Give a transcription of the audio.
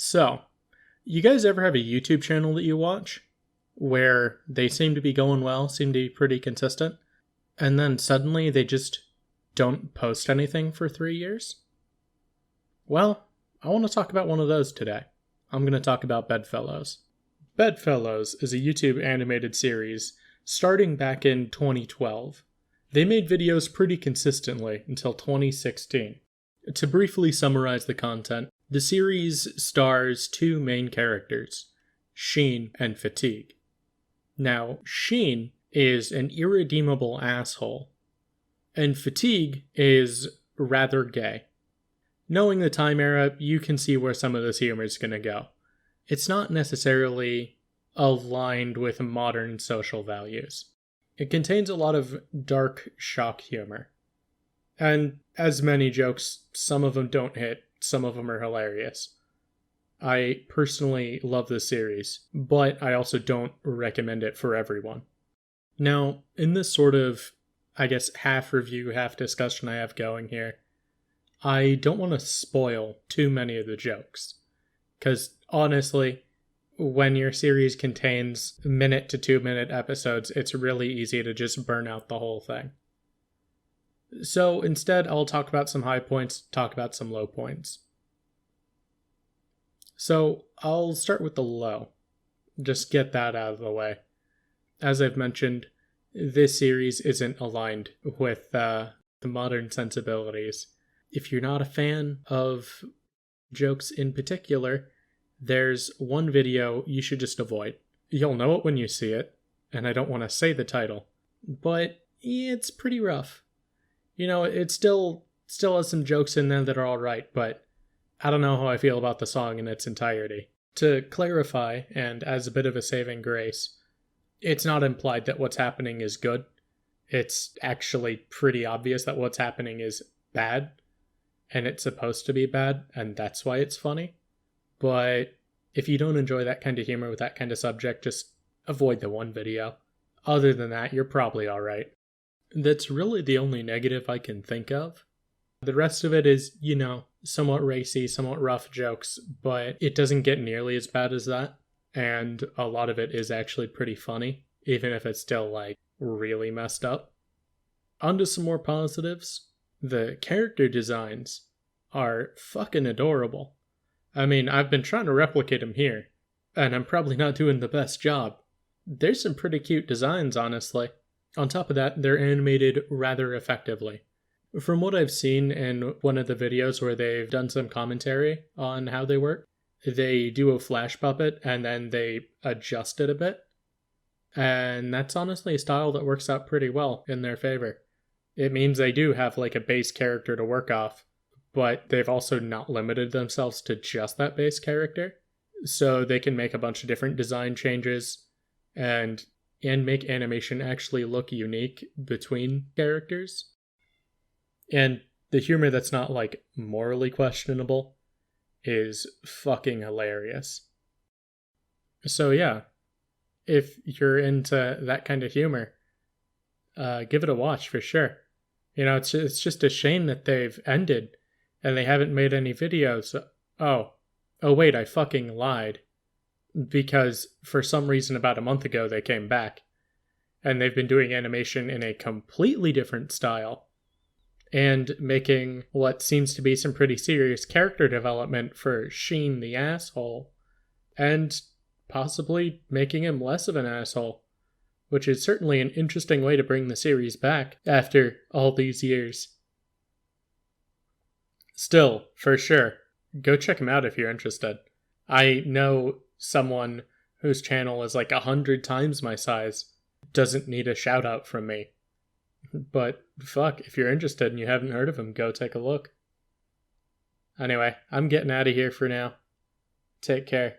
So, you guys ever have a YouTube channel that you watch where they seem to be going well, seem to be pretty consistent, and then suddenly they just don't post anything for 3 years? Well, I want to talk about one of those today. I'm going to talk about Bedfellows. Bedfellows is a YouTube animated series starting back in 2012. They made videos pretty consistently until 2016. To briefly summarize the content, the series stars two main characters, Sheen and Fatigue. Now, Sheen is an irredeemable asshole, and Fatigue is rather gay. Knowing the time era, you can see where some of this humor is going to go. It's not necessarily aligned with modern social values. It contains a lot of dark shock humor. And as many jokes, some of them don't hit, some of them are hilarious. I personally love this series, but I also don't recommend it for everyone. Now, in this sort of, half review, half discussion I have going here, I don't want to spoil too many of the jokes. Because honestly, when your series contains minute to 2 minute episodes, it's really easy to just burn out the whole thing. So instead, I'll talk about some high points, talk about some low points. So I'll start with the low. Just get that out of the way. As I've mentioned, this series isn't aligned with the modern sensibilities. If you're not a fan of jokes in particular, there's one video you should just avoid. You'll know it when you see it, and I don't want to say the title, but it's pretty rough. You know, it still has some jokes in there that are alright, but I don't know how I feel about the song in its entirety. To clarify, and as a bit of a saving grace, it's not implied that what's happening is good. It's actually pretty obvious that what's happening is bad, and it's supposed to be bad, and that's why it's funny. But if you don't enjoy that kind of humor with that kind of subject, just avoid the one video. Other than that, you're probably alright. That's really the only negative I can think of. The rest of it is, somewhat racy, somewhat rough jokes, but it doesn't get nearly as bad as that. And a lot of it is actually pretty funny, even if it's still, really messed up. On to some more positives. The character designs are fucking adorable. I mean, I've been trying to replicate them here, and I'm probably not doing the best job. There's some pretty cute designs, honestly. On top of that, they're animated rather effectively. From what I've seen in one of the videos where they've done some commentary on how they work, they do a flash puppet and then they adjust it a bit. And that's honestly a style that works out pretty well in their favor. It means they do have a base character to work off, but they've also not limited themselves to just that base character. So they can make a bunch of different design changes and make animation actually look unique between characters. And the humor that's not, morally questionable is fucking hilarious. So yeah, if you're into that kind of humor, give it a watch for sure. It's just a shame that they've ended and they haven't made any videos. Oh wait, I fucking lied. Because for some reason about a month ago they came back. And they've been doing animation in a completely different style. And making what seems to be some pretty serious character development for Sheen the asshole. And possibly making him less of an asshole. Which is certainly an interesting way to bring the series back after all these years. Still, for sure, go check him out if you're interested. I know someone whose channel is 100 times my size doesn't need a shout out from me. But fuck, if you're interested and you haven't heard of him, go take a look. Anyway, I'm getting out of here for now. Take care.